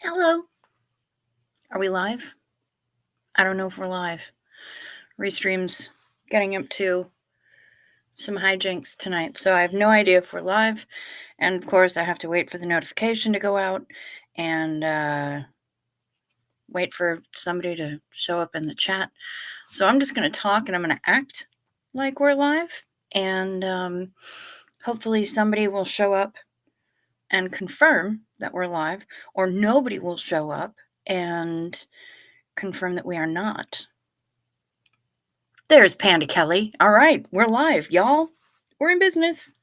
Hello. Are we live? I don't know if we're live. Restream's getting up to some hijinks tonight, so I have no idea if we're live. And of course, I have to wait for the notification to go out and wait for somebody to show up in the chat. So I'm just going to talk and I'm going to act like we're live. And hopefully, somebody will show up and confirm that we're live, or nobody will show up and confirm that we are not. There's Panda Kelly. All right, we're live, y'all. We're in business.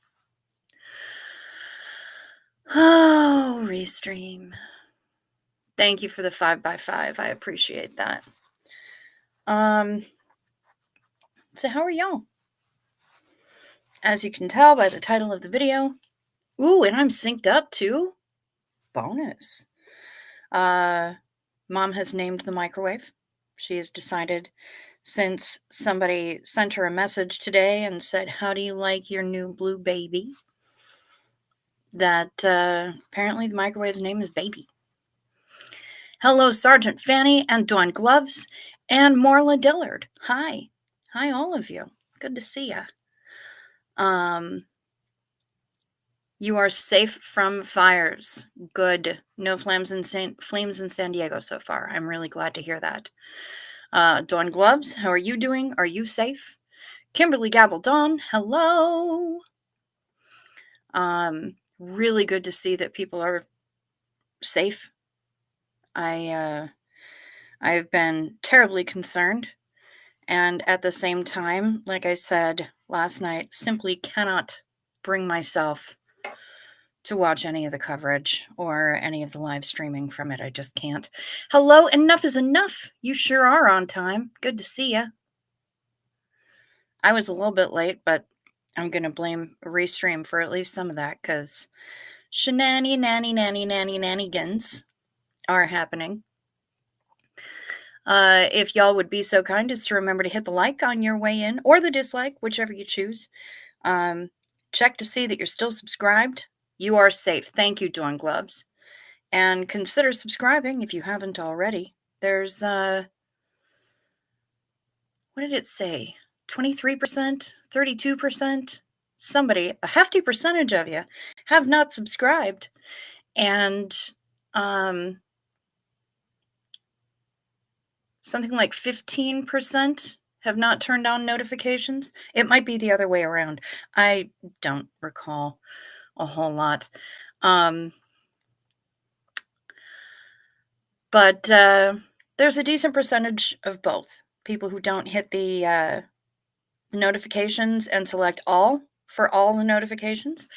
Oh, Restream. Thank you for the 5x5. I appreciate that. So how are y'all? As you can tell by the title of the video. Ooh, and I'm synced up too. Bonus. Mom has named the microwave. She has decided, since somebody sent her a message today and said, "How do you like your new blue baby?" that apparently the microwave's name is Baby. Hello, Sergeant Fanny and Dawn Gloves and Marla Dillard. Hi. Hi, all of you. Good to see ya. You are safe from fires. Good. No flames in San Diego so far. I'm really glad to hear that. Dawn Gloves, how are you doing? Are you safe? Kimberly Gabaldon, hello. Really good to see that people are safe. I've been terribly concerned, and at the same time, like I said last night, simply cannot bring myself to watch any of the coverage or any of the live streaming from it. I just can't. Hello, enough is enough. You sure are on time. Good to see you. I was a little bit late, but I'm going to blame Restream for at least some of that, because nanny-gins are happening. If y'all would be so kind as to remember to hit the like on your way in, or the dislike, whichever you choose. Check to see that you're still subscribed. You are safe. Thank you, Dawn Gloves. And consider subscribing if you haven't already. There's, what did it say? 23%? 32%? Somebody, a hefty percentage of you, have not subscribed. And something like 15% have not turned on notifications. It might be the other way around. I don't recall a whole lot. But there's a decent percentage of both. People who don't hit the notifications and select all for all the notifications,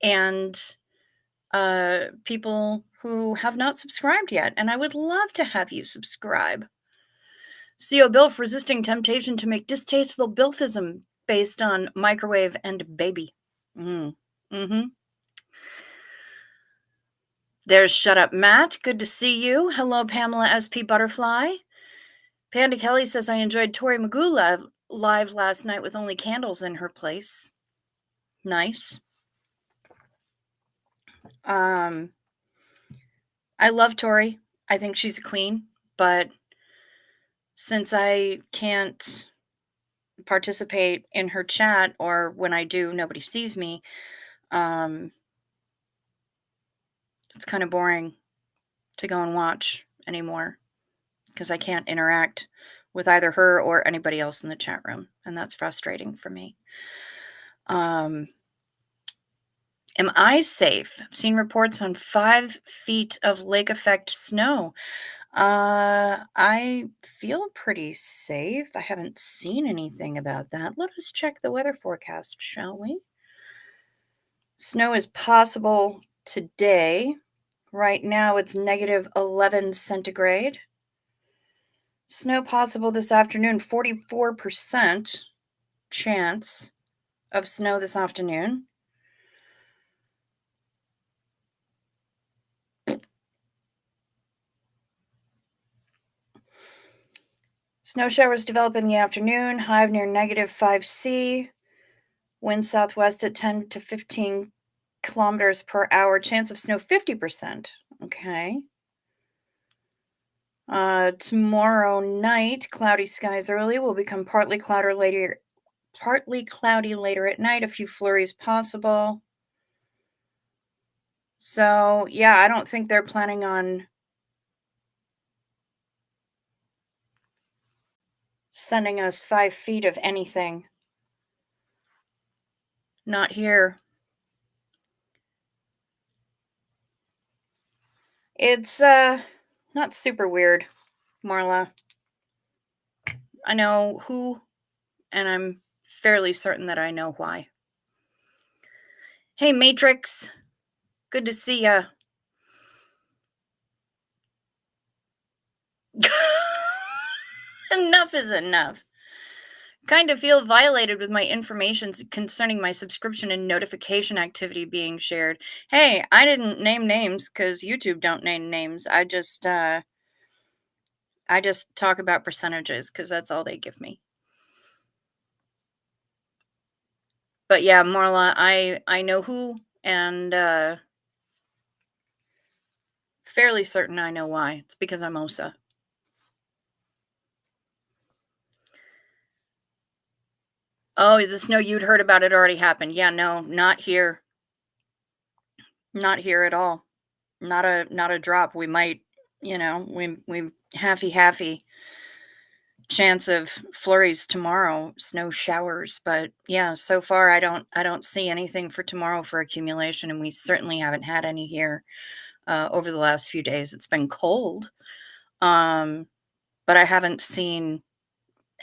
and people who have not subscribed yet. And I would love to have you subscribe. CO Bilf resisting temptation to make distasteful Bilfism based on microwave and baby. There's Shut Up Matt. Good to see you. Hello, Pamela SP Butterfly. Panda Kelly says, I enjoyed Tori Magoo live last night with only candles in her place. Nice. I love Tori. I think she's a queen, but since I can't participate in her chat, or when I do, nobody sees me, it's kind of boring to go and watch anymore, because I can't interact with either her or anybody else in the chat room, and that's frustrating for me. Am I safe? I've seen reports on 5 feet of lake effect snow. I feel pretty safe. I haven't seen anything about that. Let us check the weather forecast, shall we? Snow is possible today. Right now it's -11 centigrade. Snow possible this afternoon, 44% chance of snow this afternoon. Snow showers develop in the afternoon, high near -5C. Wind southwest at 10 to 15 kilometers per hour. Chance of snow 50%. Okay. Tomorrow night, cloudy skies early will become partly cloudy later at night, a few flurries possible. So, yeah, I don't think they're planning on sending us 5 feet of anything. Not here. It's not super weird, Marla. I know who, and I'm fairly certain that I know why. Hey, Matrix. Good to see ya. Enough is enough. Kind of feel violated with my information concerning my subscription and notification activity being shared. Hey, I didn't name names because YouTube don't name names. I just talk about percentages because that's all they give me. But yeah, Marla, I know who, and fairly certain I know why. It's because I'm OSA. Oh, the snow you'd heard about it already happened. Yeah, no, not here. Not here at all. Not a drop. We might, we halfy chance of flurries tomorrow, snow showers, but yeah, so far I don't see anything for tomorrow for accumulation, and we certainly haven't had any here over the last few days. It's been cold. But I haven't seen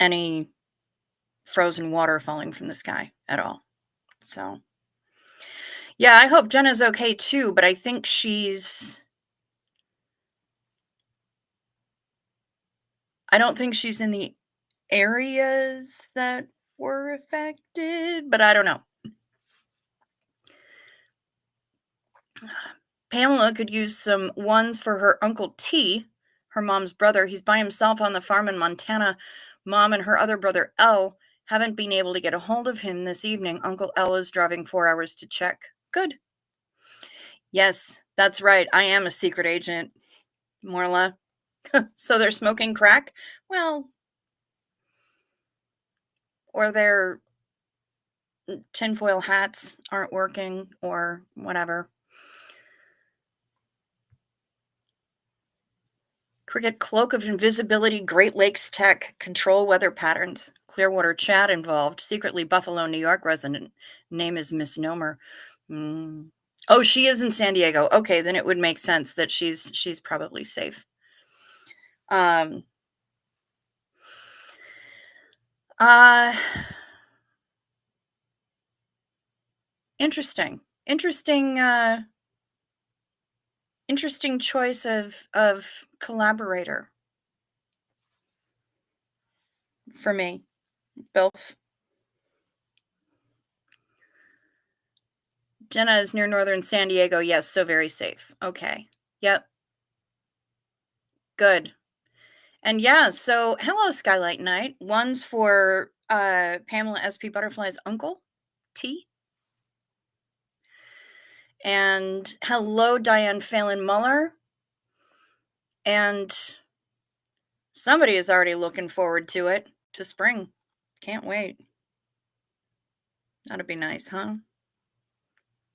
any frozen water falling from the sky at all. So, yeah, I hope Jenna's okay too, but I don't think she's in the areas that were affected, but I don't know. Pamela could use some ones for her Uncle T, her mom's brother. He's by himself on the farm in Montana. Mom and her other brother, L, haven't been able to get a hold of him this evening. Uncle L is driving 4 hours to check. Good. Yes, that's right. I am a secret agent, Morla. So they're smoking crack? Well, or their tinfoil hats aren't working, or whatever. Cricket Cloak of Invisibility, Great Lakes Tech, control weather patterns. Clearwater Chad involved, secretly Buffalo, New York resident. Name is misnomer. Oh, she is in San Diego. Okay, then it would make sense that she's probably safe. Interesting. Interesting choice of collaborator for me. Bilf. Jenna is near northern San Diego. Yes, so very safe. Okay. Yep. Good. And yeah, so hello, Skylight Night. One's for Pamela SP Butterfly's uncle, T. And hello, Diane Phelan Muller. And somebody is already looking forward to it, to spring. Can't wait. That'd be nice, huh?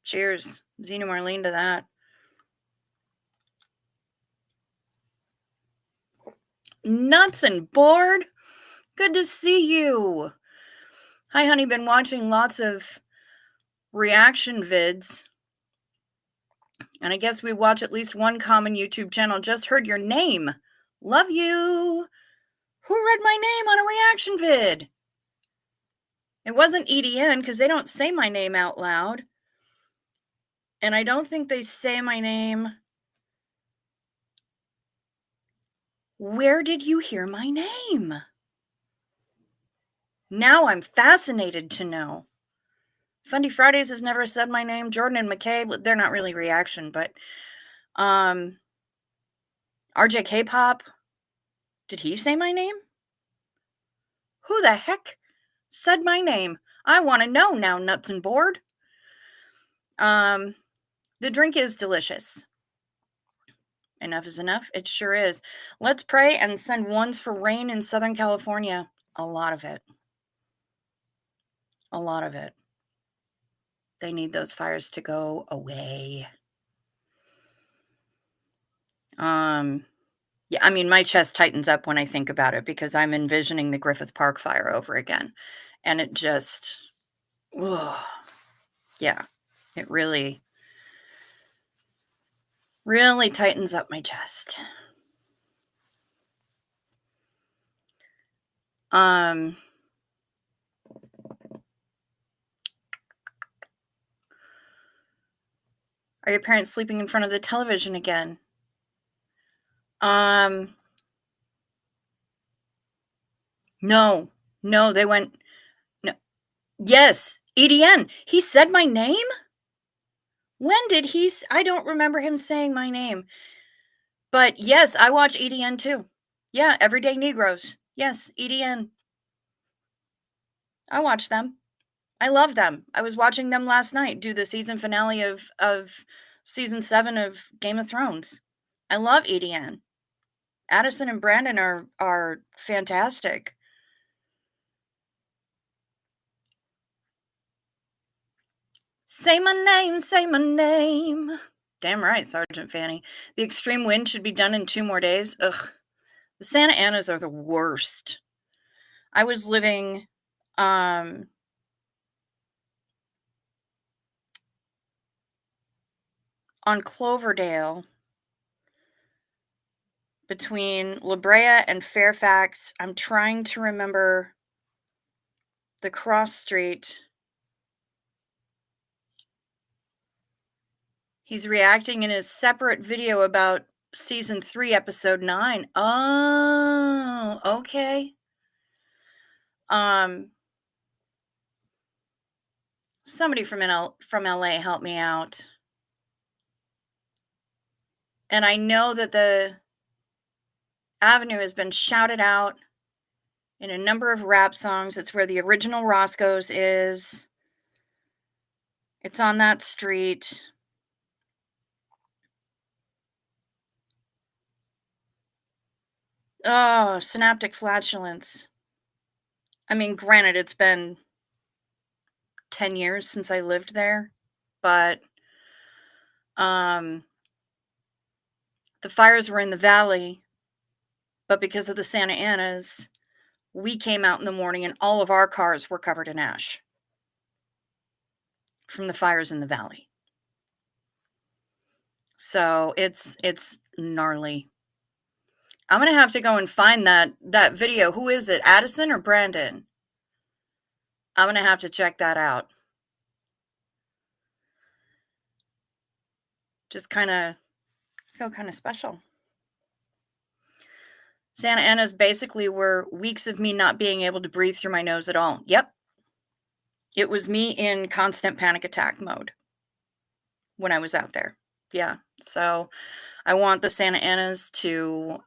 Cheers, Zena Marlene, to that. Nuts and bored. Good to see you. Hi, honey. Been watching lots of reaction vids. And I guess we watch at least one common YouTube channel. Just heard your name. Love you. Who read my name on a reaction vid? It wasn't EDN because they don't say my name out loud. And I don't think they say my name. Where did you hear my name? Now I'm fascinated to know. Fundy Fridays has never said my name. Jordan and McKay, they're not really reaction, but RJ K-pop, did he say my name? Who the heck said my name? I want to know now, nuts and bored. The drink is delicious. Enough is enough. It sure is. Let's pray and send ones for rain in Southern California. A lot of it. A lot of it. They need those fires to go away. Yeah, I mean, my chest tightens up when I think about it because I'm envisioning the Griffith Park fire over again. And it just, ugh, yeah, it really, really tightens up my chest. Are your parents sleeping in front of the television again? No, no, they went, no, yes, EDN. He said my name? When did I don't remember him saying my name. But yes, I watch EDN too. Yeah, Everyday Negroes. Yes, EDN. I watch them. I love them. I was watching them last night do the season finale of season 7 of Game of Thrones. I love EDN. Addison and Brandon are fantastic. Say my name, say my name. Damn right, Sergeant Fanny. The extreme wind should be done in 2 more days. Ugh. The Santa Anas are the worst. I was living on Cloverdale between La Brea and Fairfax. I'm trying to remember the cross street. He's reacting in his separate video about season 3, episode 9. Oh, okay. Somebody from LA helped me out. And I know that the avenue has been shouted out in a number of rap songs. It's where the original Roscoe's is. It's on that street. Oh, synaptic flatulence. I mean, granted, it's been 10 years since I lived there, but the fires were in the valley, but because of the Santa Anas, we came out in the morning and all of our cars were covered in ash from the fires in the valley. So it's gnarly. I'm gonna have to go and find that video. Who is it, Addison or Brandon? I'm gonna have to check that out. Just feel kind of special. Santa Anas basically were weeks of me not being able to breathe through my nose at all. Yep. It was me in constant panic attack mode when I was out there. Yeah. So I want the Santa Anas to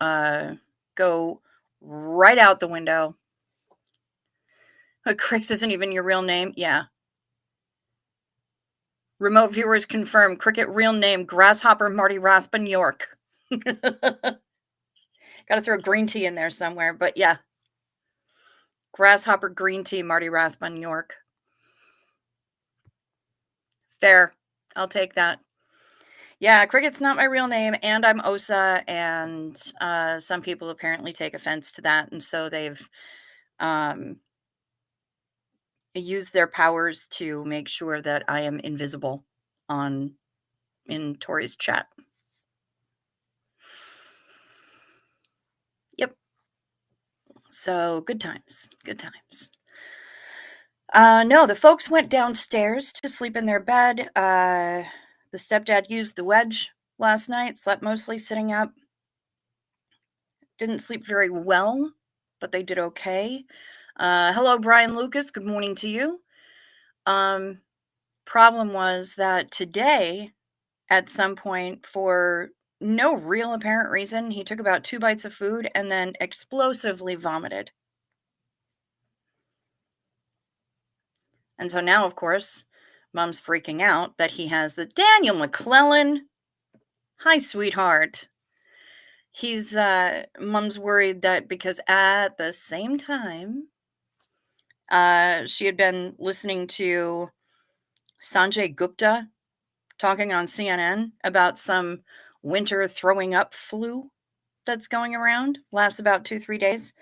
go right out the window. Crix isn't even your real name. Yeah. Remote viewers confirm Cricket real name Grasshopper Marty Rathbun York. Got to throw green tea in there somewhere, but yeah. Grasshopper green tea Marty Rathbun York. Fair. I'll take that. Yeah, Cricket's not my real name, and I'm Osa, and some people apparently take offense to that, and so they've used their powers to make sure that I am invisible in Tori's chat. Yep. So good times. Good times. No, the folks went downstairs to sleep in their bed. The stepdad used the wedge last night, slept mostly sitting up. Didn't sleep very well, but they did okay. Hello, Brian Lucas. Good morning to you. Problem was that today, at some point, for no real apparent reason, he took about 2 bites of food and then explosively vomited. And so now, of course, Mom's freaking out that he has the Daniel McClellan. Hi, sweetheart. Mom's worried that because at the same time, she had been listening to Sanjay Gupta talking on CNN about some winter throwing up flu that's going around, lasts about 2-3 days.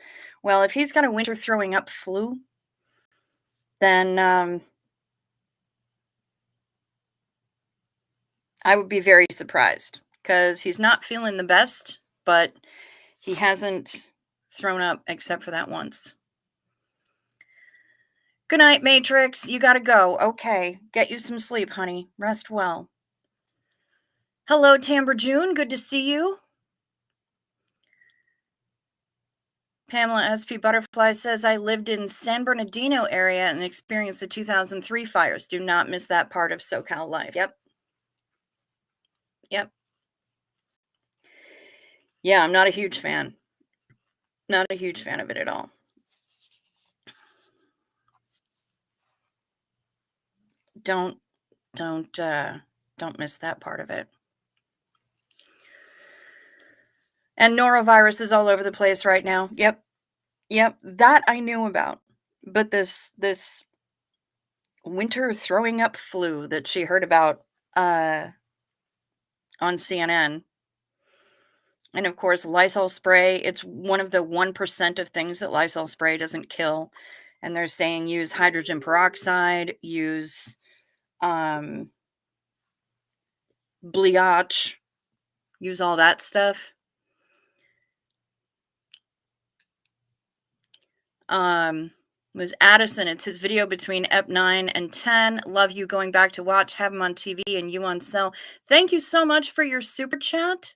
Well, if he's got a winter throwing up flu, then I would be very surprised because he's not feeling the best, but he hasn't thrown up except for that once. Good night, Matrix. You gotta go. Okay. Get you some sleep, honey. Rest well. Hello, Tamber June. Good to see you. Pamela SP Butterfly says, I lived in San Bernardino area and experienced the 2003 fires. Do not miss that part of SoCal life. Yep. Yep. Yeah, I'm not a huge fan. Not a huge fan of it at all. Don't miss that part of it. And norovirus is all over the place right now. Yep. Yep. That I knew about. But this winter throwing up flu that she heard about on CNN. And of course, Lysol spray, it's one of the 1% of things that Lysol spray doesn't kill. And they're saying use hydrogen peroxide, use bleach, use all that stuff. It was Addison. It's his video between Ep 9 and 10. Love you, going back to watch. Have him on TV and you on cell. Thank you so much for your super chat.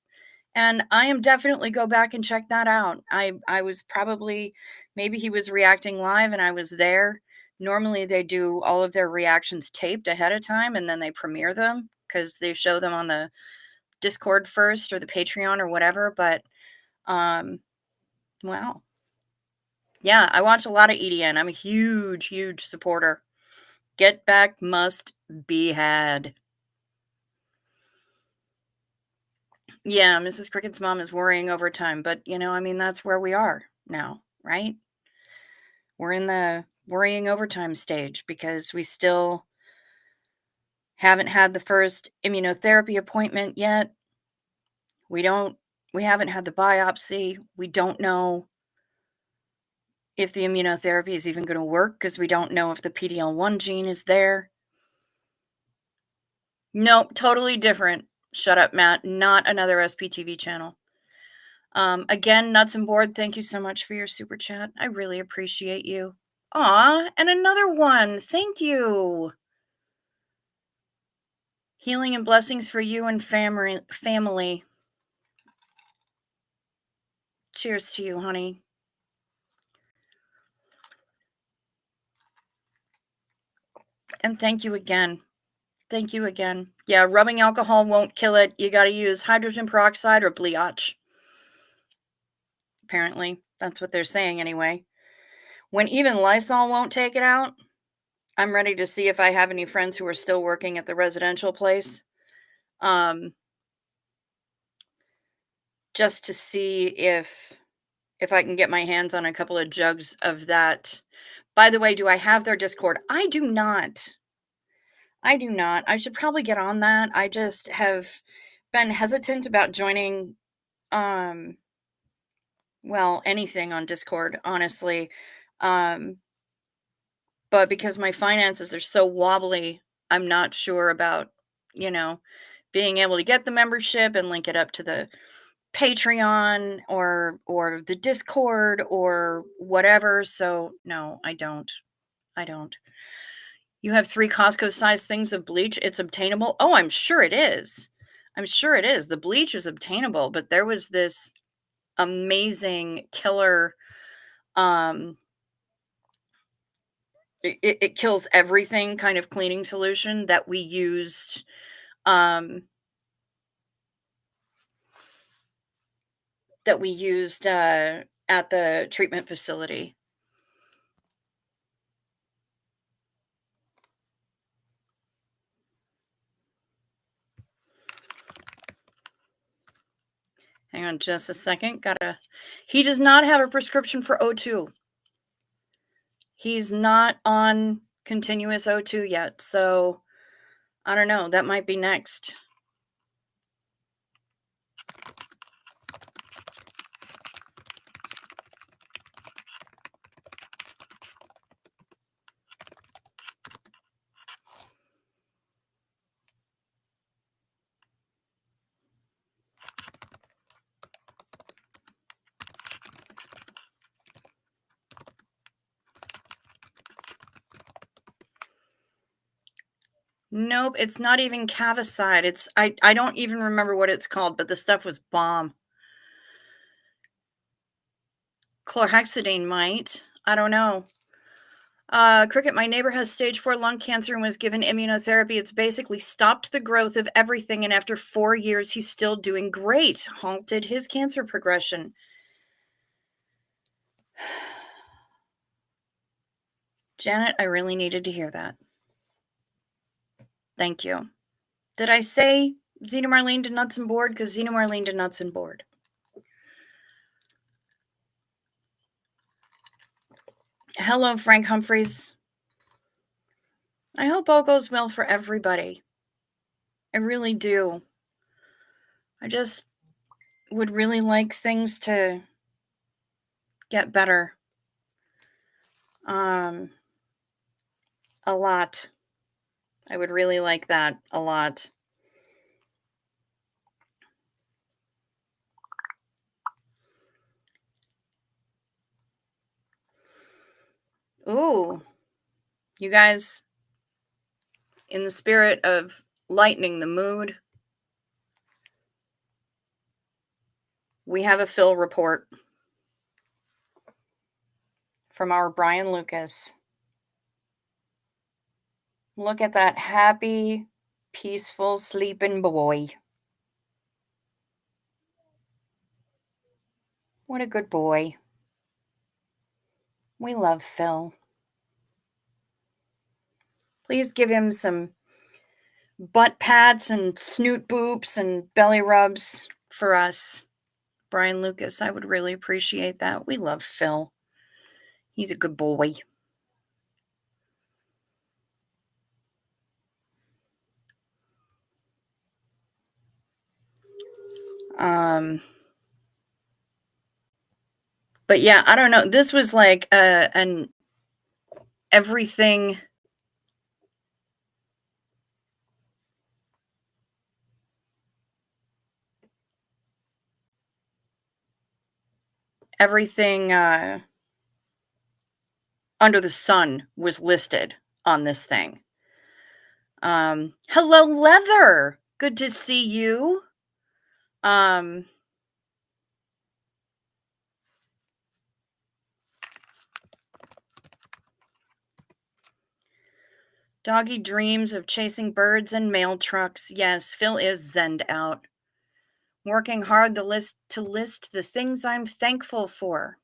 And I am definitely go back and check that out. I was probably, maybe he was reacting live and I was there. Normally they do all of their reactions taped ahead of time and then they premiere them because they show them on the Discord first or the Patreon or whatever. But wow. Yeah, I watch a lot of EDN. I'm a huge, huge supporter. Get back must be had. Yeah, Mrs. Cricket's mom is worrying overtime, but I mean, that's where we are now, right? We're in the worrying overtime stage because we still haven't had the first immunotherapy appointment yet. We haven't had the biopsy. We don't know if the immunotherapy is even going to work because we don't know if the PD-L1 gene is there. Nope, totally different. Shut up, Matt. Not another SPTV channel. Again, Nuts and Board, thank you so much for your super chat. I really appreciate you. Aw, and another one. Thank you. Healing and blessings for you and family. Cheers to you, honey. And thank you again. Thank you again. Yeah, rubbing alcohol won't kill it. You got to use hydrogen peroxide or bleach. Apparently, that's what they're saying anyway. When even Lysol won't take it out, I'm ready to see if I have any friends who are still working at the residential place. Just to see if I can get my hands on a couple of jugs of that. By the way, do I have their Discord? I do not. I should probably get on that. I just have been hesitant about joining anything on Discord, honestly. But because my finances are so wobbly, I'm not sure about, being able to get the membership and link it up to the Patreon or the Discord or whatever. So no, I don't. You have 3 Costco-sized things of bleach. It's obtainable. Oh, I'm sure it is. The bleach is obtainable, but there was this amazing killer. It kills everything kind of cleaning solution that we used. At the treatment facility. Hang Hang on just a second. He does not have a prescription for O2. He's not on continuous O2 yet. So I don't know. That might be next. Nope, it's not even Cavicide. I don't even remember what it's called, but the stuff was bomb. Chlorhexidine might. I don't know. Cricket, my neighbor has stage 4 lung cancer and was given immunotherapy. It's basically stopped the growth of everything, and after 4 years, he's still doing great. Halted his cancer progression. Janet, I really needed to hear that. Thank you. Did I say Zena Marlene did nuts and board? Because Zena Marlene did nuts and board. Hello, Frank Humphreys. I hope all goes well for everybody. I really do. I just would really like things to get better. A lot. I would really like that a lot. Ooh, you guys, in the spirit of lightening the mood, we have a Phil report from our Brian Lucas. Look at that happy, peaceful, sleeping boy. What a good boy. We love Phil. Please give him some butt pats and snoot boops and belly rubs for us. Brian Lucas, I would really appreciate that. We love Phil. He's a good boy. But yeah, I don't know. This was like an everything under the sun was listed on this thing. Hello, Leather. Good to see you. Doggy dreams of chasing birds and mail trucks. Yes, Phil is zenned out. Working hard to list the things I'm thankful for.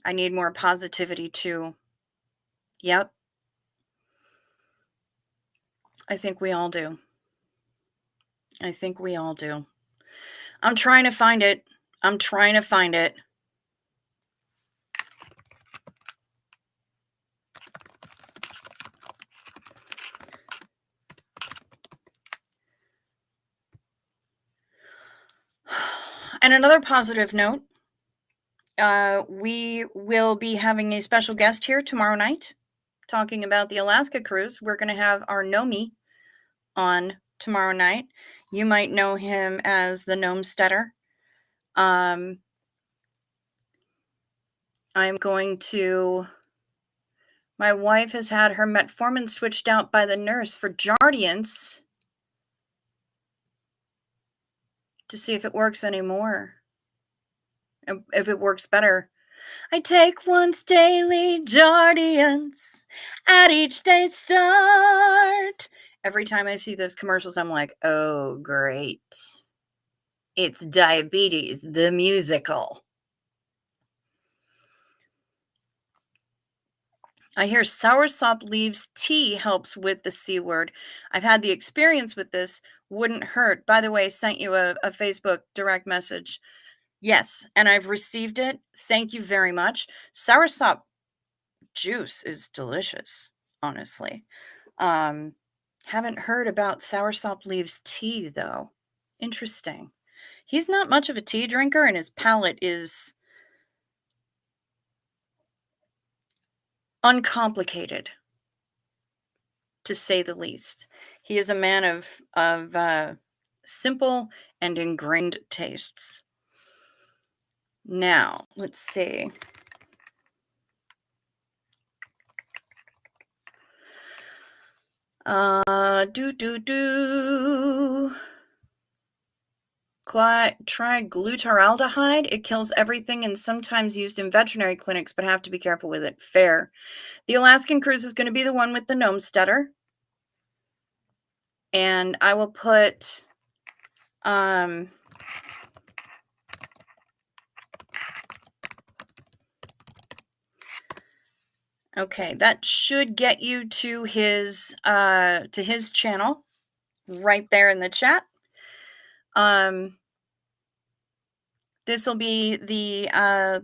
I need more positivity too. Yep. I think we all do. I'm trying to find it. And another positive note, we will be having a special guest here tomorrow night talking about the Alaska cruise. We're going to have our Nomi on tomorrow night. You might know him as the Gnomesteader. My wife has had her metformin switched out by the nurse for Jardiance to see if it works anymore. If it works better. I take once daily Jardiance at each day's start. Every time I see those commercials, I'm like, oh, great. It's Diabetes, the musical. I hear soursop leaves tea helps with the C word. I've had the experience with this wouldn't hurt. By the way, sent you a Facebook direct message. Yes, and I've received it. Thank you very much. Soursop juice is delicious, honestly. Haven't heard about soursop leaves tea, though. Interesting. He's not much of a tea drinker, and his palate is uncomplicated, to say the least. He is a man of simple and ingrained tastes. Now, let's see. Try glutaraldehyde. It kills everything and sometimes used in veterinary clinics, but have to be careful with it. Fair. The Alaskan cruise is going to be the one with the Gnomestutter. And I will put okay, that should get you to his channel right there in the chat. This will be the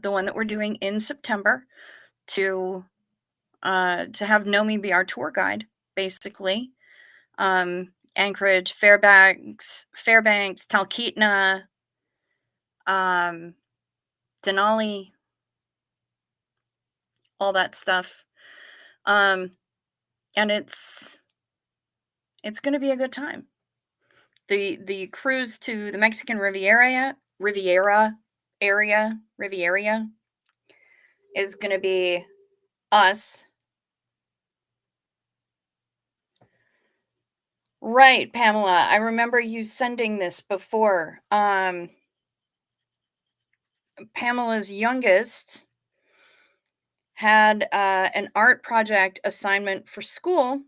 one that we're doing in September to have Nomi be our tour guide, basically. Anchorage, Fairbanks, Talkeetna, Denali, all that stuff. And it's going to be a good time. The cruise to the Mexican Riviera area is going to be us. Right, Pamela. I remember you sending this before. Pamela's youngest had an art project assignment for school,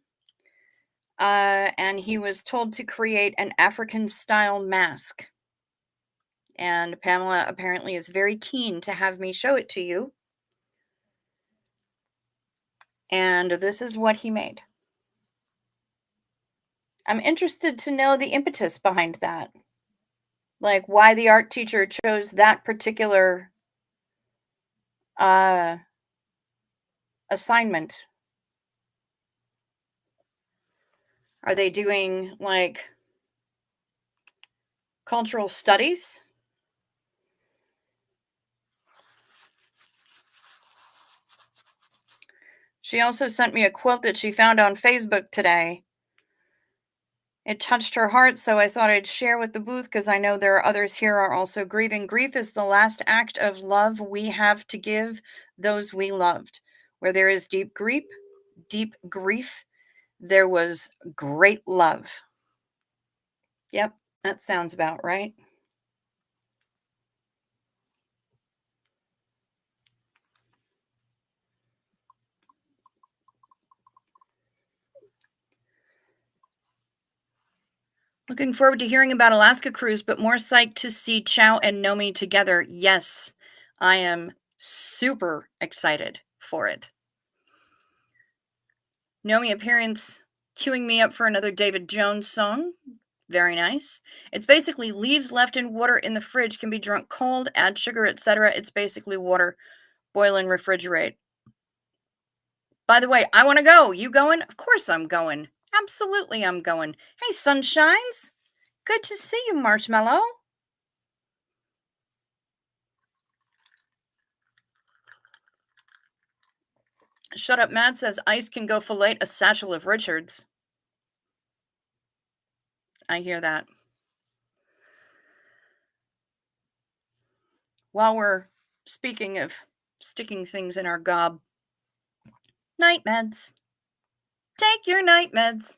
and he was told to create an African-style mask. And Pamela apparently is very keen to have me show it to you. And this is what he made. I'm interested to know the impetus behind that. Like why the art teacher chose that particular assignment. Are they doing like cultural studies? She also sent me a quote that she found on Facebook today. It touched her heart, so I thought I'd share with the booth because I know there are others here are also grieving. Grief is the last act of love we have to give those we loved. Where there is deep grief, there was great love. Yep, that sounds about right. Looking forward to hearing about Alaska cruise, but more psyched to see Chow and Nomi together. Yes, I am super excited for it. Nomi appearance queuing me up for another David Jones song. Very nice. It's basically leaves left in water in the fridge can be drunk cold, add sugar, etc. It's basically water. Boil and refrigerate. By the way, I want to go. You going? Of course I'm going. Absolutely I'm going. Hey, sunshines. Good to see you, Marshmallow. Shut Up Matt says ice can go fillet a satchel of Richards. I hear that. While we're speaking of sticking things in our gob, night meds. Take your night meds.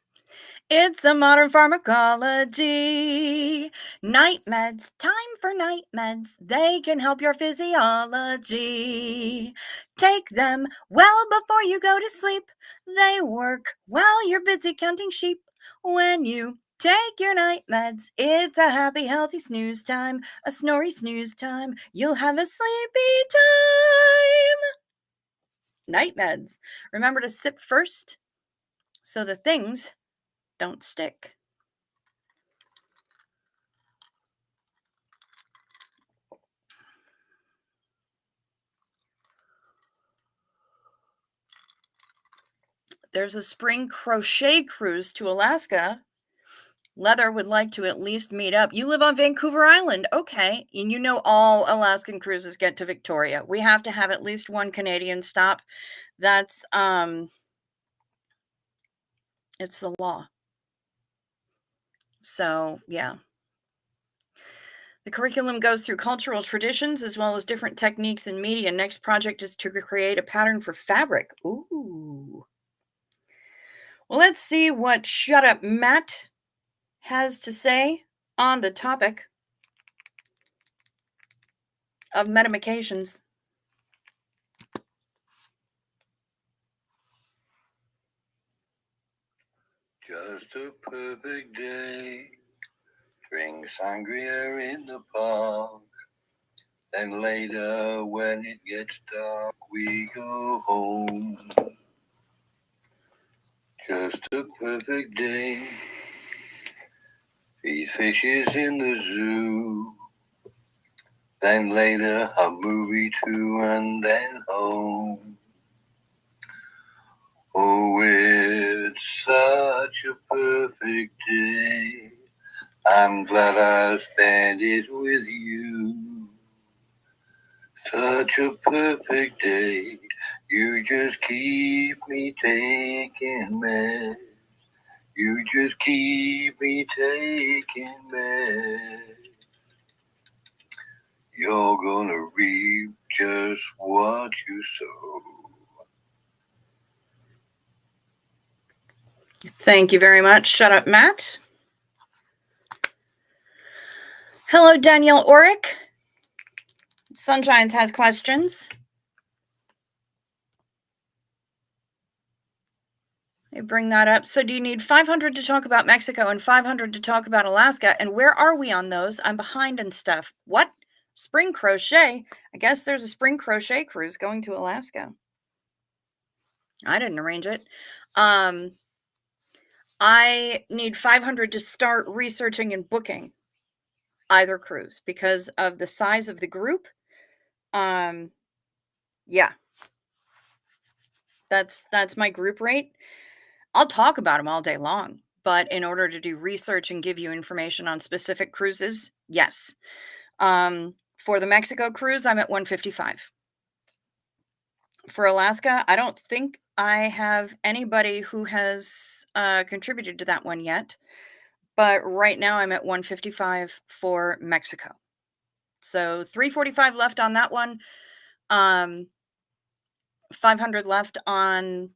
It's a modern pharmacology. Night meds, time for night meds. They can help your physiology. Take them well before you go to sleep. They work while you're busy counting sheep. When you take your night meds, it's a happy, healthy snooze time. A snory snooze time. You'll have a sleepy time. Night meds. Remember to sip first so the things don't stick. There's a spring crochet cruise to Alaska. Leather would like to at least meet up. You live on Vancouver Island. Okay. And you know all Alaskan cruises get to Victoria. We have to have at least one Canadian stop. That's it's the law. So, yeah. The curriculum goes through cultural traditions as well as different techniques in media. Next project is to create a pattern for fabric. Ooh. Well, let's see what Shut Up Matt has to say on the topic of medications. Just a perfect day. Drink sangria in the park. Then later, when it gets dark, we go home. Just a perfect day. Feed fishes in the zoo. Then later, a movie too, and then home. Oh, it's such a perfect day. I'm glad I spent it with you. Such a perfect day. You just keep me taking meds. You just keep me taking meds. You're gonna reap just what you sow. Thank you very much. Shut Up Matt. Hello, Danielle Orick. Sunshines has questions. I bring that up. So do you need 500 to talk about Mexico and 500 to talk about Alaska? And where are we on those? I'm behind and stuff. What? Spring crochet? I guess there's a spring crochet cruise going to Alaska. I didn't arrange it. I need 500 to start researching and booking either cruise because of the size of the group. Yeah. That's my group rate. I'll talk about them all day long, but in order to do research and give you information on specific cruises, yes. For the Mexico cruise, I'm at 155. For Alaska, I don't think I have anybody who has contributed to that one yet, but right now I'm at 155 for Mexico. So 345 left on that one. 500 left on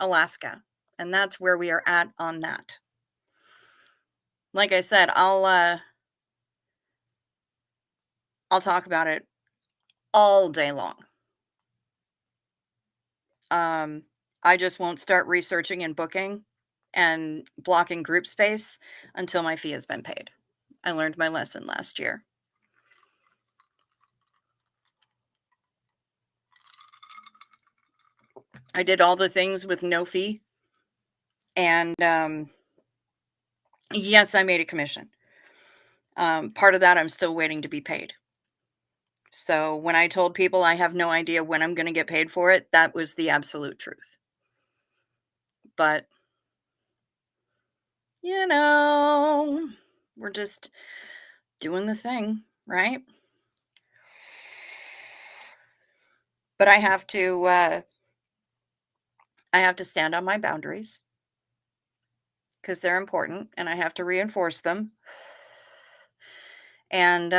Alaska, and that's where we are at on that. Like I said, I'll talk about it all day long. I just won't start researching and booking and blocking group space until my fee has been paid. I learned my lesson last year. I did all the things with no fee. And yes, I made a commission. Part of that I'm still waiting to be paid. So when I told people I have no idea when I'm going to get paid for it, that was the absolute truth. But, you know, we're just doing the thing, right? But I have to stand on my boundaries because they're important and I have to reinforce them. And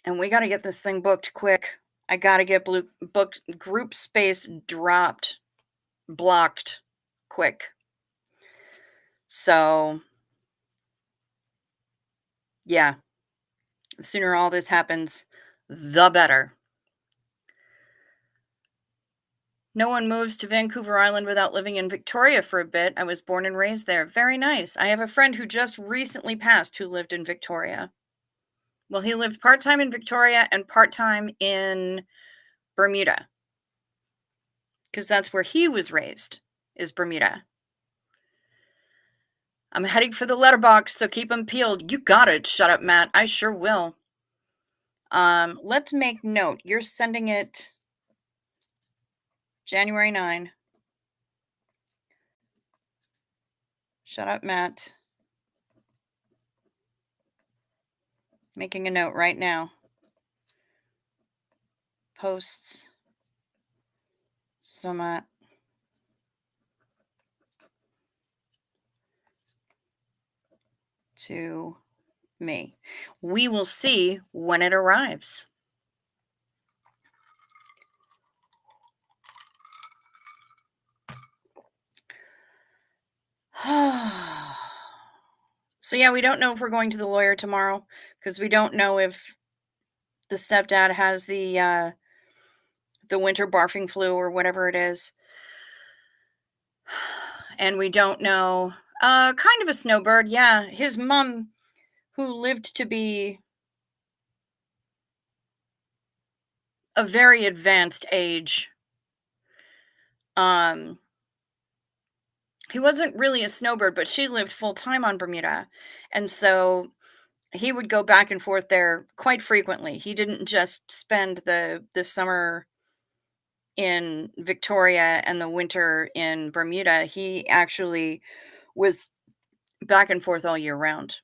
we got to get this thing booked quick. I got to get booked group space blocked quick. So yeah, the sooner all this happens, the better. No one moves to Vancouver Island without living in Victoria for a bit. I was born and raised there. Very nice. I have a friend who just recently passed who lived in Victoria. Well, he lived part-time in Victoria and part-time in Bermuda. Because that's where he was raised, is Bermuda. I'm heading for the letterbox, so keep them peeled. You got it. Shut up, Matt. I sure will. Let's make note. You're sending it January 9. Shut up, Matt. Making a note right now. Posts. Soma to me. We will see when it arrives. So yeah, we don't know if we're going to the lawyer tomorrow because we don't know if the stepdad has the winter barfing flu or whatever it is. And we don't know kind of a snowbird. Yeah, his mom who lived to be a very advanced age. Um he wasn't really a snowbird, but she lived full time on Bermuda. And so he would go back and forth there quite frequently. He didn't just spend the summer in Victoria and the winter in Bermuda. He actually was back and forth all year round.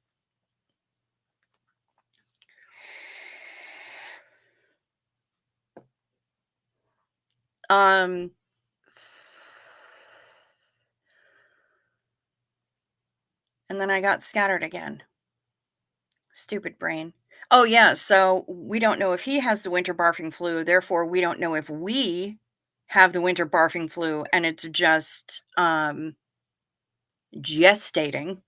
Um and then I got scattered again. Stupid brain. Oh yeah, so we don't know if he has the winter barfing flu, therefore we don't know if we have the winter barfing flu and it's just gestating,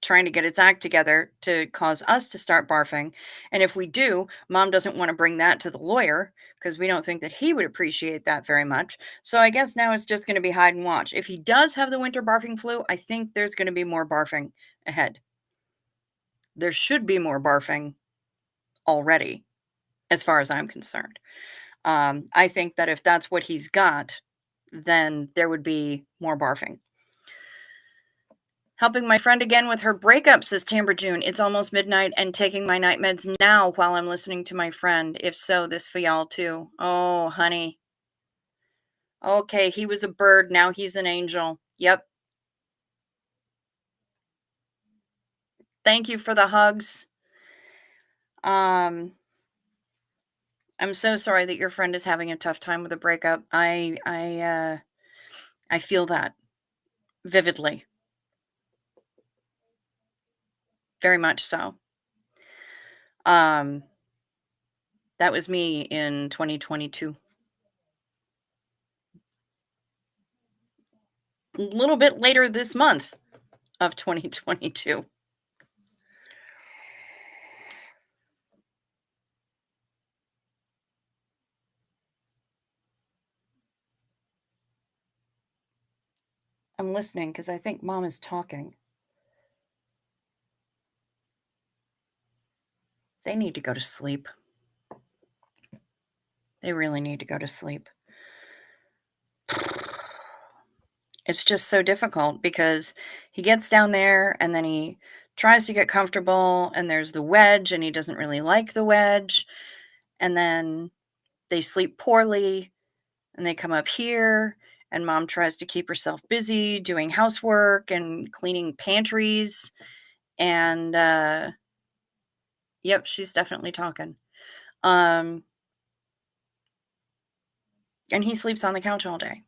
trying to get its act together to cause us to start barfing. And if we do, mom doesn't want to bring that to the lawyer because we don't think that he would appreciate that very much. So I guess now it's just going to be hide and watch. If he does have the winter barfing flu, I think there's going to be more barfing ahead. There should be more barfing already, as far as I'm concerned. I think that if that's what he's got, then there would be more barfing. Helping my friend again with her breakup, says Tamber June. It's almost midnight and taking my night meds now while I'm listening to my friend. If so, this for y'all too. Oh, honey. Okay, he was a bird. Now he's an angel. Yep. Thank you for the hugs. I'm so sorry that your friend is having a tough time with a breakup. I feel that vividly. Very much so. Um, that was me in 2022. A little bit later this month of 2022. I'm listening because I think mom is talking. They need to go to sleep. They really need to go to sleep. It's just so difficult because he gets down there and then he tries to get comfortable and there's the wedge and he doesn't really like the wedge. And then they sleep poorly and they come up here and mom tries to keep herself busy doing housework and cleaning pantries. And yep, she's definitely talking. And he sleeps on the couch all day,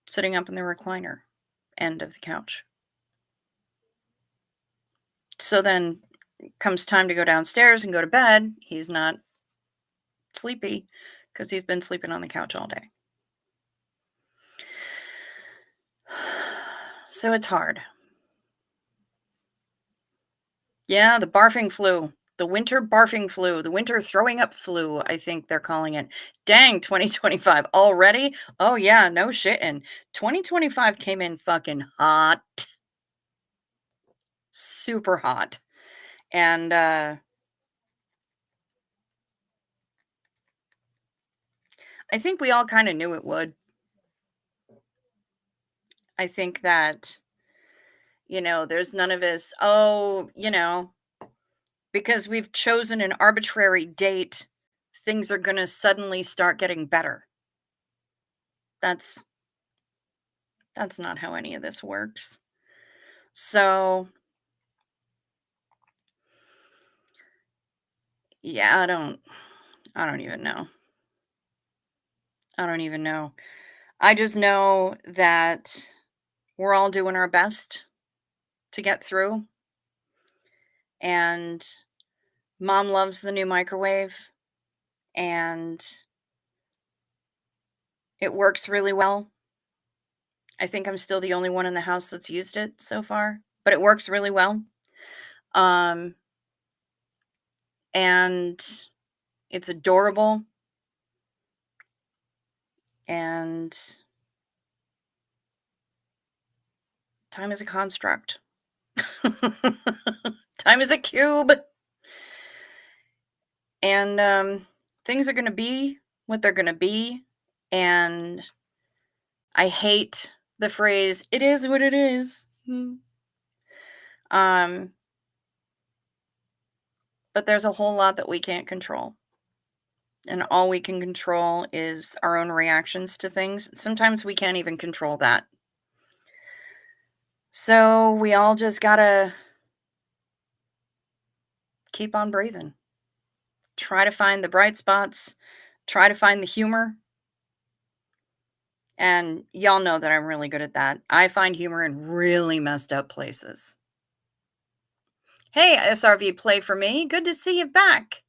sitting up in the recliner end of the couch. So then comes time to go downstairs and go to bed, he's not sleepy because he's been sleeping on the couch all day. So it's hard. Yeah, the barfing flu. The winter barfing flu. The winter throwing up flu, I think they're calling it. Dang, 2025 already? Oh yeah, no shitting. 2025 came in fucking hot. Super hot. And I think we all kind of knew it would. I think that, there's none of us, because we've chosen an arbitrary date, things are going to suddenly start getting better. That's not how any of this works. So, yeah, I don't even know. I don't even know. I just know that we're all doing our best to get through, and mom loves the new microwave, and it works really well. I think I'm still the only one in the house that's used it so far, but it works really well. Um, and it's adorable, and time is a construct. Time is a cube, and things are going to be what they're going to be. And I hate the phrase, it is what it is. Um, but there's a whole lot that we can't control. And all we can control is our own reactions to things. Sometimes we can't even control that. So we all just gotta keep on breathing. Try to find the bright spots, try to find the humor. And y'all know that I'm really good at that. I find humor in really messed up places. Hey, SRV Play for Me. Good to see you back.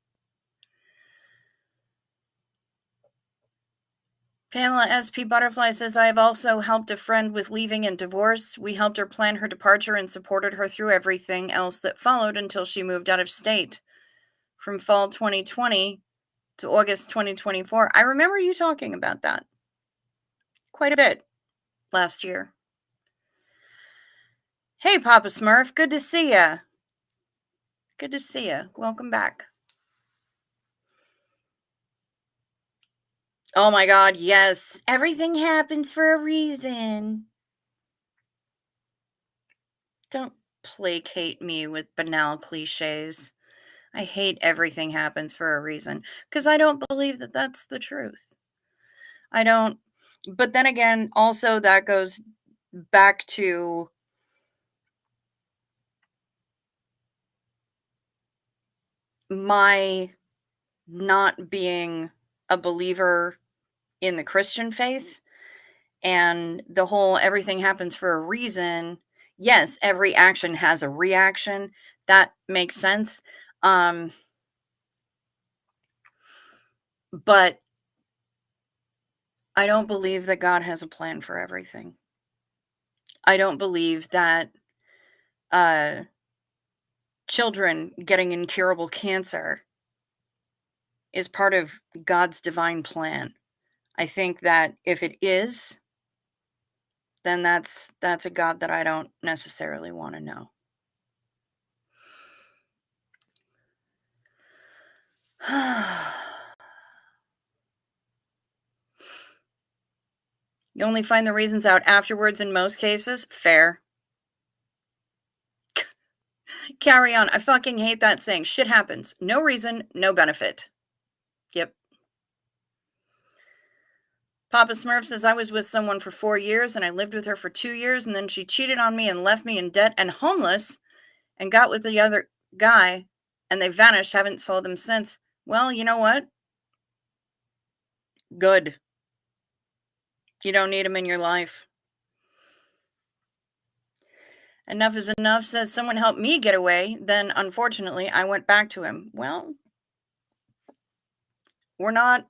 Pamela SP Butterfly says, I have also helped a friend with leaving and divorce. We helped her plan her departure and supported her through everything else that followed until she moved out of state. From fall 2020 to August 2024. I remember you talking about that quite a bit last year. Hey, Papa Smurf. Good to see ya. Good to see ya. Welcome back. Oh my God, yes. Everything happens for a reason. Don't placate me with banal cliches. I hate everything happens for a reason because I don't believe that that's the truth. I don't. But then again, also that goes back to my not being a believer in the Christian faith and the whole everything happens for a reason. Yes, every action has a reaction. That makes sense. Um, but I don't believe that God has a plan for everything. I don't believe that uh, children getting incurable cancer is part of God's divine plan. I think that if it is, then that's a God that I don't necessarily want to know. You only find the reasons out afterwards in most cases. Fair. Carry on. I fucking hate that saying. Shit happens. No reason, no benefit. Yep. Papa Smurf says, I was with someone for 4 years and I lived with her for 2 years and then she cheated on me and left me in debt and homeless and got with the other guy and they vanished. Haven't saw them since. Well, you know what? Good. You don't need them in your life. Enough is enough says someone helped me get away. Then unfortunately I went back to him. Well, we're not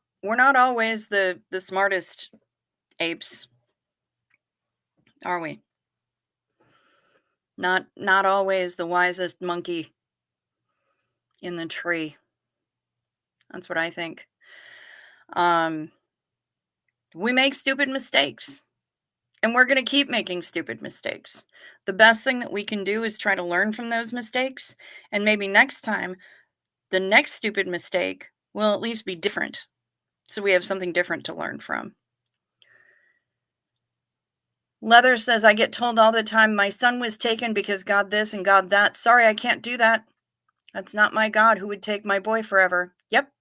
always the smartest apes, are we? Not always the wisest monkey in the tree. That's what I think. Um, we make stupid mistakes, and we're going to keep making stupid mistakes. The best thing that we can do is try to learn from those mistakes, and maybe next time, the next stupid mistake will at least be different, so we have something different to learn from. Leather says, I get told all the time my son was taken because God this and God that. Sorry, I can't do that. That's not my God who would take my boy forever. Yep.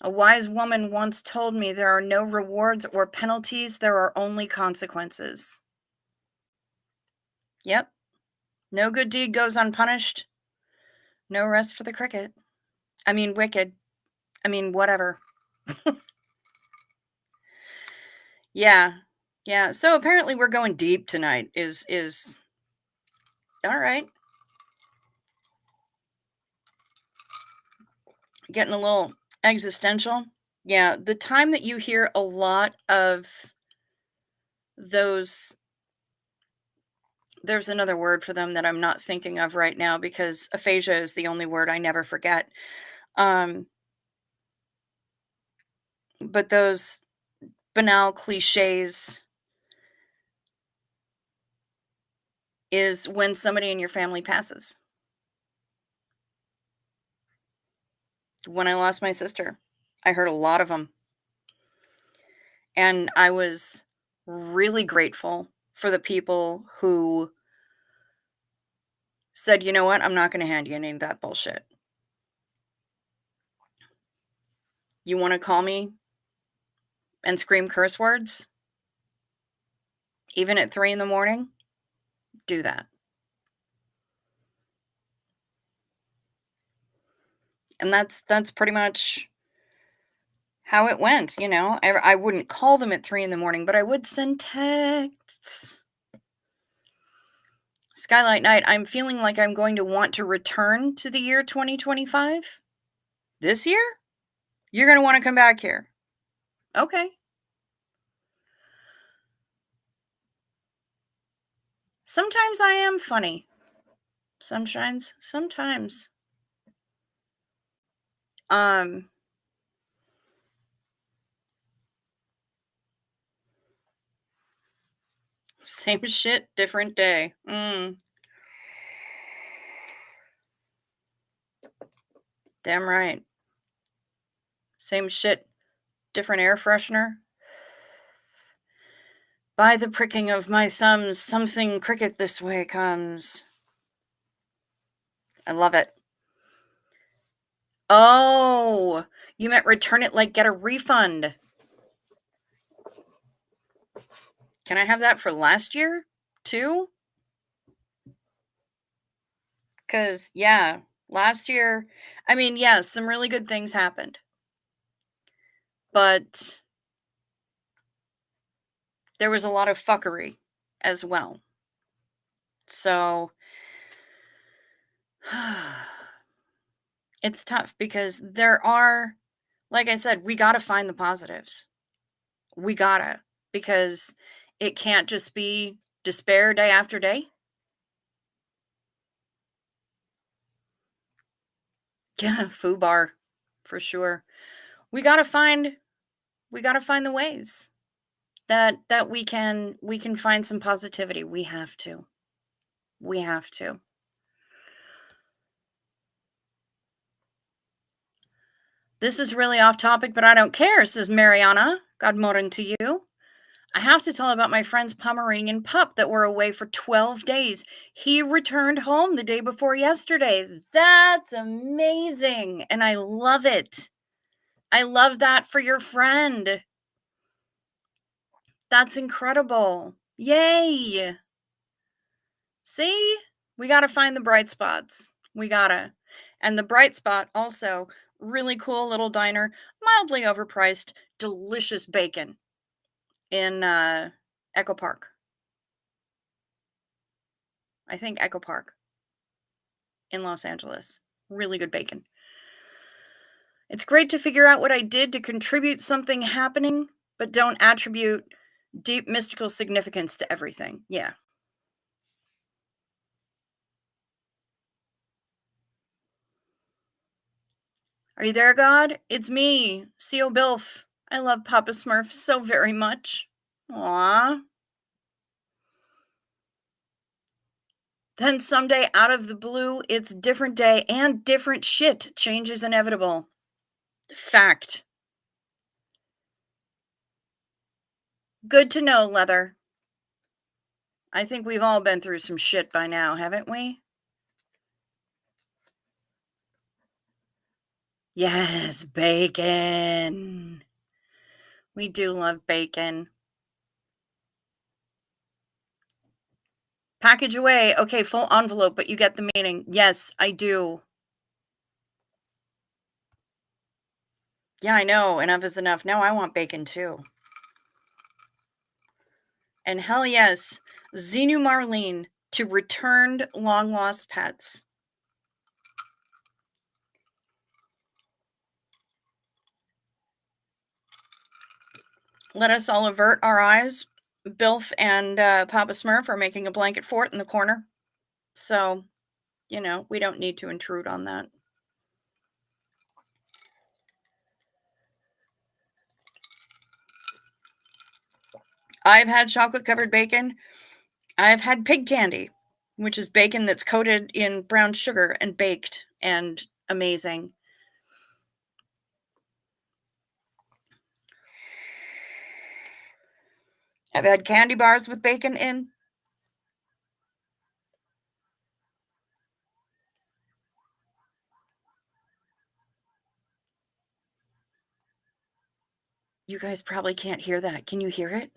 A wise woman once told me there are no rewards or penalties, there are only consequences. Yep. No good deed goes unpunished. No rest for the cricket. I mean, wicked. I mean, whatever. Yeah. Yeah. So apparently we're going deep tonight is all right. Getting a little existential. Yeah, the time that you hear a lot of those, there's another word for them that I'm not thinking of right now because aphasia is the only word I never forget. Um, but those banal cliches is when somebody in your family passes. When I lost my sister, I heard a lot of them, and I was really grateful for the people who said, "You know what? I'm not gonna hand you any of that bullshit. You wanna call me and scream curse words, even at 3 in the morning? Do that." And that's pretty much how it went, you know? I wouldn't call them at 3 in the morning, but I would send texts. Skylight Night, I'm feeling like I'm going to want to return to the year 2025. This year? You're gonna wanna come back here. Okay. Sometimes I am funny. Sometimes. Um, Same shit, different day. Damn right. Same shit, different air freshener. By the pricking of my thumbs, something cricket this way comes. I love it. Oh, you meant return it like get a refund. Can I have that for last year too? Because, yeah, last year, I mean, yes, some really good things happened, but there was a lot of fuckery as well. So it's tough because there are, like I said, we got to find the positives. We gotta, because it can't just be despair day after day. Yeah, foo bar for sure. We gotta find we gotta find the ways that we can find some positivity. We have to. We have to. This is really off topic, but I don't care, says Mariana. God morning to you. I have to tell about my friend's Pomeranian pup that were away for 12 days. He returned home the day before yesterday. That's amazing. And I love it. I love that for your friend. That's incredible. Yay. See? We got to find the bright spots. We got to. And the bright spot also, really cool little diner, mildly overpriced, delicious bacon in Echo Park. I think Echo Park in Los Angeles. Really good bacon. It's great to figure out what I did to contribute something happening, but don't attribute deep mystical significance to everything. Yeah. Are you there, God? It's me, C.O. Bilf. I love Papa Smurf so very much. Aww. Then someday, out of the blue, it's different day and different shit. Change is inevitable. Fact. Good to know, Leather. I think we've all been through some shit by now, haven't we? Yes, bacon. We do love bacon. Package away. Okay, full envelope, but you get the meaning. Yes, I do. Yeah, I know. Enough is enough. Now I want bacon too. And hell yes, Xenu Marlene to returned long lost pets. Let us all avert our eyes. Bilf and Papa Smurf are making a blanket fort in the corner. So, we don't need to intrude on that. I've had chocolate covered bacon. I've had pig candy, which is bacon that's coated in brown sugar and baked and amazing. I've had candy bars with bacon in. You guys probably can't hear that. Can you hear it?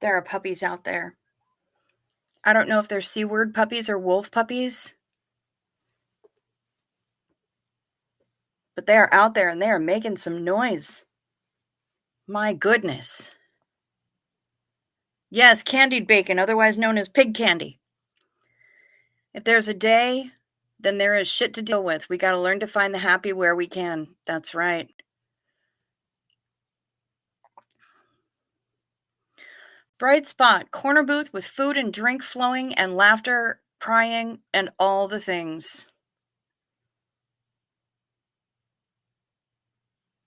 There are puppies out there. I don't know if they're C-word puppies or wolf puppies, but they are out there and they are making some noise. My goodness. Yes, candied bacon, otherwise known as pig candy. If there's a day, then there is shit to deal with. We got to learn to find the happy where we can. That's right. Bright spot, corner booth with food and drink flowing and laughter, crying, and all the things.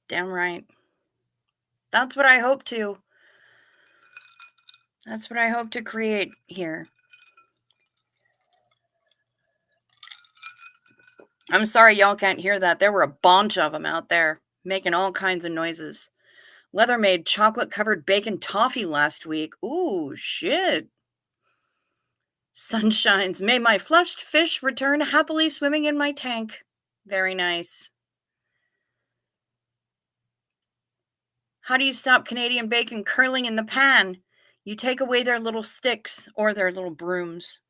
Damn right. That's what I hope to. That's what I hope to create here. I'm sorry y'all can't hear that. There were a bunch of them out there making all kinds of noises. Leather made chocolate covered bacon toffee last week. Ooh, shit. Sunshines. May my flushed fish return happily swimming in my tank. Very nice. How do you stop Canadian bacon curling in the pan? You take away their little sticks or their little brooms.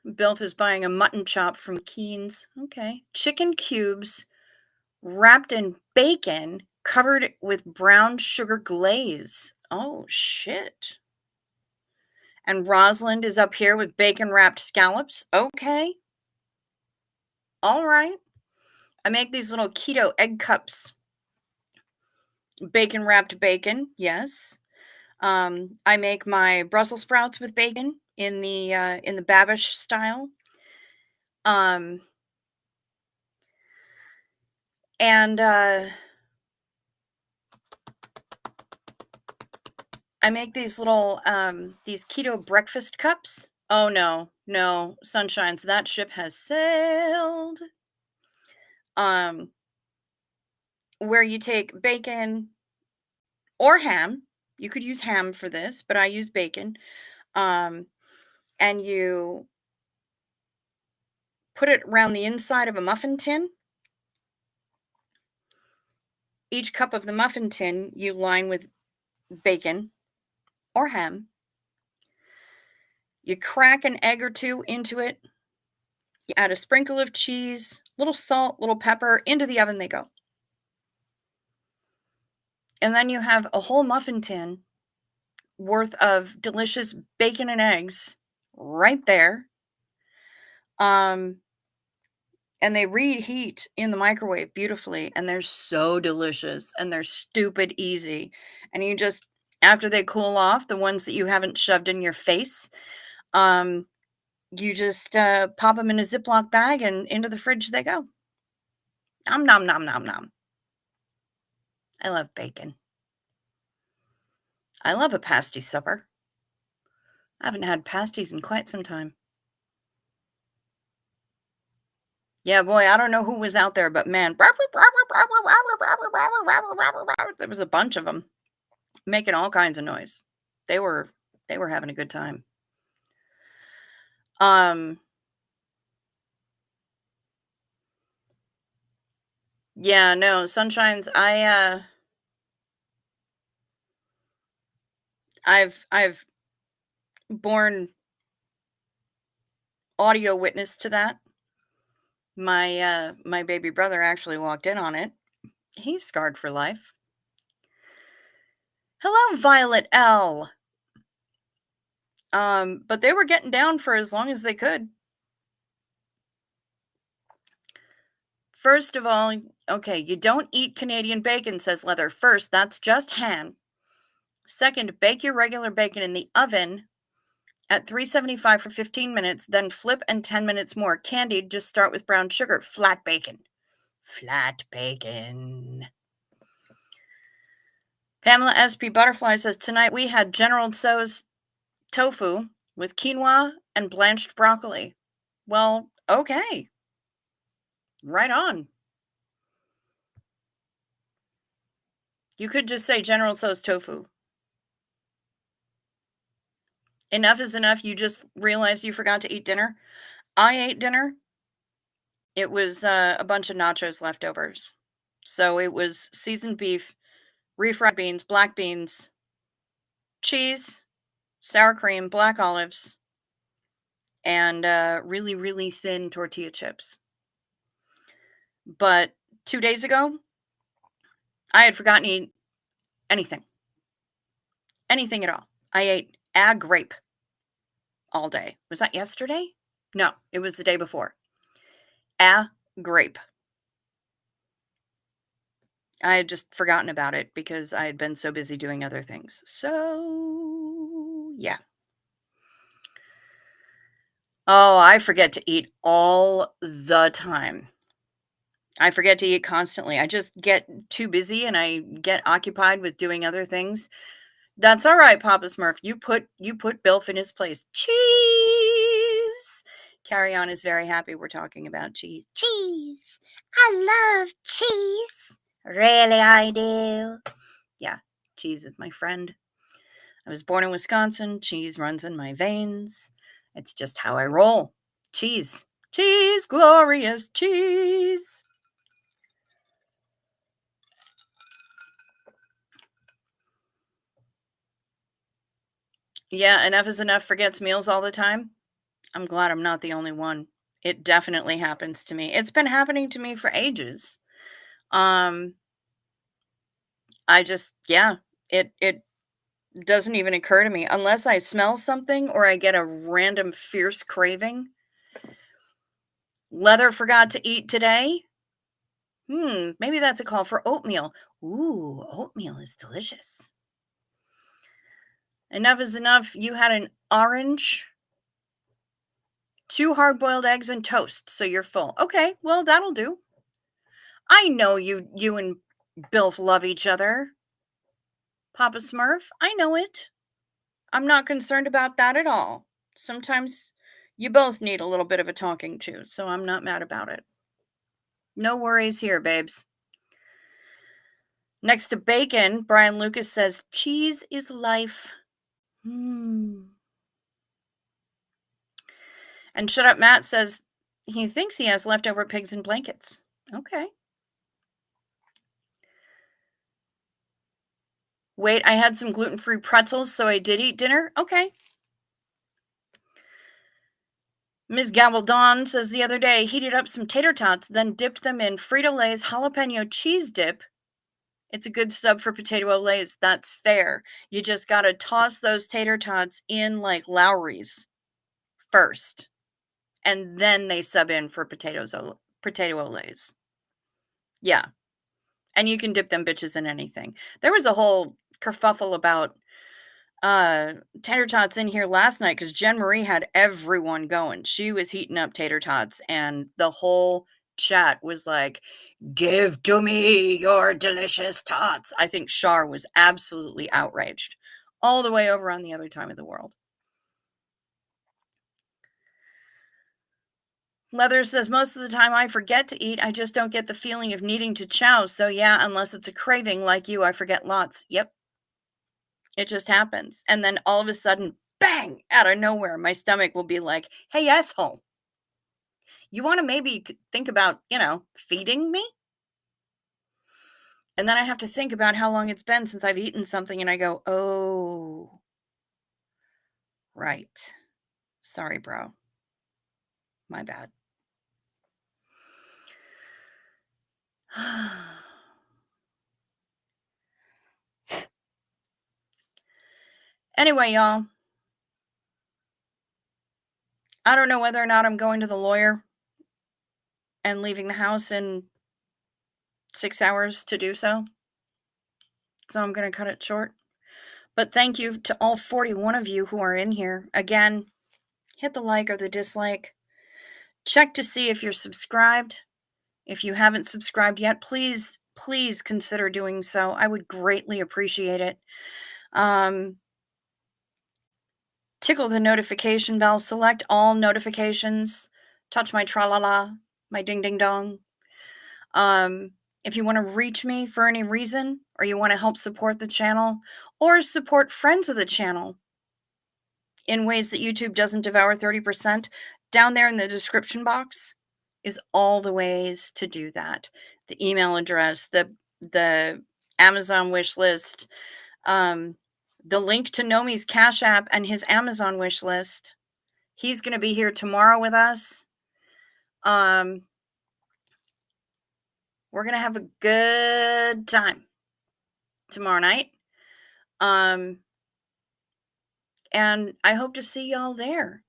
Bilf is buying a mutton chop from Keen's. Okay. Chicken cubes wrapped in bacon covered with brown sugar glaze. Oh, shit. And Rosalind is up here with bacon wrapped scallops. Okay. All right. I make these little keto egg cups. Bacon wrapped bacon. Yes. I make my Brussels sprouts with bacon in the Babish style. And I make these little these keto breakfast cups. Oh no, sunshines, that ship has sailed. Where you take bacon or ham. You could use ham for this, but I use bacon. And you put it around the inside of a muffin tin. Each cup of the muffin tin you line with bacon or ham. You crack an egg or two into it. You add a sprinkle of cheese, little salt, little pepper. Into the oven they go. And then you have a whole muffin tin worth of delicious bacon and eggs right there. And they reheat in the microwave beautifully, and they're so delicious, and they're stupid easy. And you just, after they cool off, the ones that you haven't shoved in your face, you just pop them in a Ziploc bag and into the fridge they go. Nom, nom, nom, nom, nom. I love bacon. I love a pasty supper. I haven't had pasties in quite some time. Yeah, boy, I don't know who was out there, but man, there was a bunch of them making all kinds of noise. They were having a good time. Yeah, no, Sunshine's I've borne audio witness to that. My baby brother actually walked in on it. He's scarred for life. Hello, Violet L. But they were getting down for as long as they could. First of all, okay, you don't eat Canadian bacon, says Leather. First, that's just ham. Second, bake your regular bacon in the oven at 375 for 15 minutes, then flip and 10 minutes more. Candied, just start with brown sugar. Flat bacon. Flat bacon. Pamela SP Butterfly says, tonight we had General Tso's tofu with quinoa and blanched broccoli. Well, okay. Right on. You could just say General Tso's tofu. Enough is enough. You just realized you forgot to eat dinner. I ate dinner. It was a bunch of nachos leftovers. So it was seasoned beef, refried beans, black beans, cheese, sour cream, black olives, and really, really thin tortilla chips. But 2 days ago, I had forgotten to eat anything. Anything at all. I ate a grape all day. Was that yesterday? No, it was the day before. A grape. I had just forgotten about it because I had been so busy doing other things. So, yeah. Oh, I forget to eat all the time. I forget to eat constantly. I just get too busy and I get occupied with doing other things. That's all right, Papa Smurf. You put Bilf in his place. Cheese. Carry On is very happy we're talking about cheese. Cheese. I love cheese. Really, I do. Yeah, cheese is my friend. I was born in Wisconsin. Cheese runs in my veins. It's just how I roll. Cheese. Cheese, glorious cheese. Yeah, enough is enough forgets meals all the time. I'm glad I'm not the only one. It definitely happens to me. It's been happening to me for ages. Um, I just, yeah, it doesn't even occur to me unless I smell something or I get a random fierce craving. Leather forgot to eat today. Maybe that's a call for oatmeal. Ooh, oatmeal is delicious. Enough is enough. You had an orange, 2 hard-boiled eggs, and toast, so you're full. Okay, well, that'll do. I know you and Bilf love each other. Papa Smurf, I know it. I'm not concerned about that at all. Sometimes you both need a little bit of a talking to, so I'm not mad about it. No worries here, babes. Next to bacon, Brian Lucas says, cheese is life. And Shut Up Matt says he thinks he has leftover pigs in blankets. Okay. Wait, I had some gluten-free pretzels, so I did eat dinner? Okay. Ms. Gabaldon says the other day, heated up some tater tots, then dipped them in Frito-Lay's jalapeno cheese dip. It's a good sub for potato olays. That's fair. You just got to toss those tater tots in like Lowry's first, and then they sub in for potato olays. Yeah. And you can dip them bitches in anything. There was a whole kerfuffle about tater tots in here last night because Jen Marie had everyone going. She was heating up tater tots, and the whole chat was like, give to me your delicious tots. I think Shar was absolutely outraged all the way over on the other time of the world. Leather says, most of the time I forget to eat. I just don't get the feeling of needing to chow. So yeah, unless it's a craving like you, I forget lots. Yep. It just happens. And then all of a sudden, bang, out of nowhere, my stomach will be like, hey, asshole, you want to maybe think about, feeding me? And then I have to think about how long it's been since I've eaten something, and I go, "Oh, right. Sorry, bro. My bad." Anyway, y'all, I don't know whether or not I'm going to the lawyer and leaving the house in 6 hours to do so. So I'm gonna cut it short. But thank you to all 41 of you who are in here. Again, hit the like or the dislike. Check to see if you're subscribed. If you haven't subscribed yet, please consider doing so. I would greatly appreciate it. Tickle the notification bell, select all notifications, touch my tra-la-la, my ding-ding-dong. If you want to reach me for any reason, or you want to help support the channel, or support friends of the channel in ways that YouTube doesn't devour 30%, down there in the description box is all the ways to do that. The email address, the Amazon wish list, the link to Nomi's Cash App and his Amazon wish list. He's going to be here tomorrow with us. We're going to have a good time tomorrow night. And I hope to see y'all there.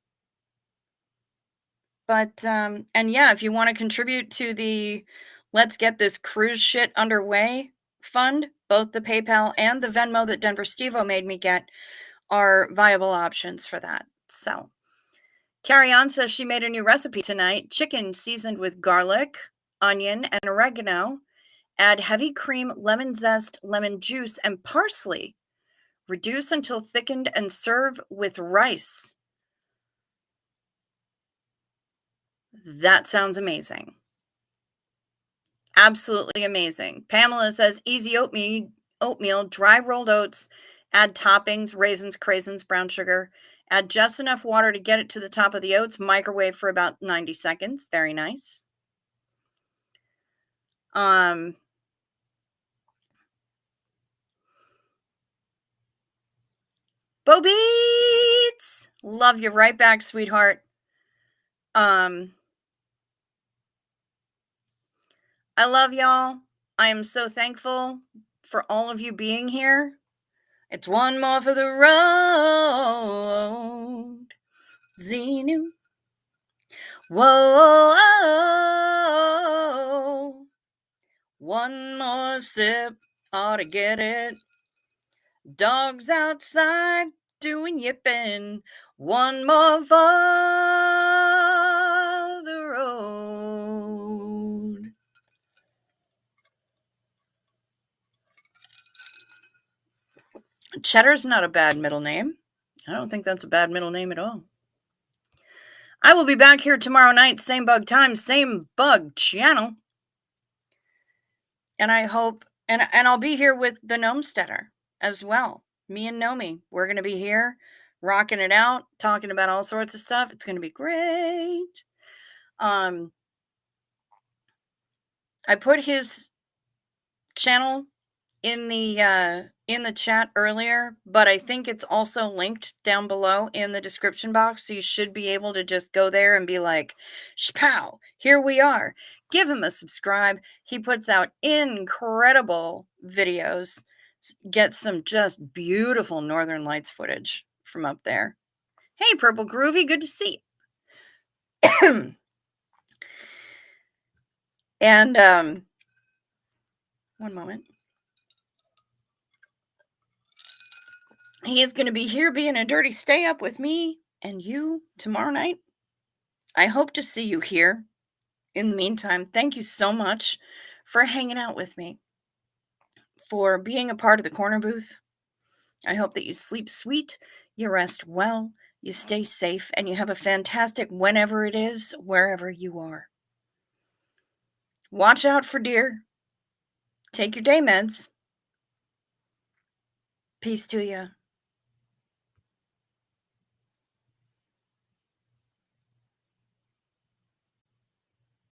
But, and yeah, if you want to contribute to the Let's Get This Cruise Shit Underway fund, both the PayPal and the Venmo that Denver Stevo made me get are viable options for that. So, Carrie Ann says she made a new recipe tonight. Chicken seasoned with garlic, onion, and oregano. Add heavy cream, lemon zest, lemon juice, and parsley. Reduce until thickened and serve with rice. That sounds amazing. Absolutely amazing. Pamela says easy oatmeal, dry rolled oats, add toppings, raisins, craisins, brown sugar, add just enough water to get it to the top of the oats, microwave for about 90 seconds. Very nice. Bo Beats! Love you right back, sweetheart. I love y'all. I am so thankful for all of you being here. It's one more for the road. Xenu. Whoa. One more sip ought to get it. Dogs outside doing yipping. One more for the road. Cheddar's not a bad middle name. I don't think that's a bad middle name at all. I will be back here tomorrow night, same bug time, same bug channel. And I hope, and I'll be here with the Gnomesteader as well. Me and Nomi, we're going to be here rocking it out, talking about all sorts of stuff. It's going to be great. I put his channel in the chat earlier, but I think it's also linked down below in the description box. So you should be able to just go there and be like, "Shpow, here we are." Give him a subscribe. He puts out incredible videos. Get some just beautiful Northern Lights footage from up there. Hey, Purple Groovy, good to see you. And one moment. He is going to be here being a dirty stay up with me and you tomorrow night. I hope to see you here. In the meantime, thank you so much for hanging out with me, for being a part of the corner booth. I hope that you sleep sweet, you rest well, you stay safe, and you have a fantastic whenever it is, wherever you are. Watch out for deer. Take your day meds. Peace to you.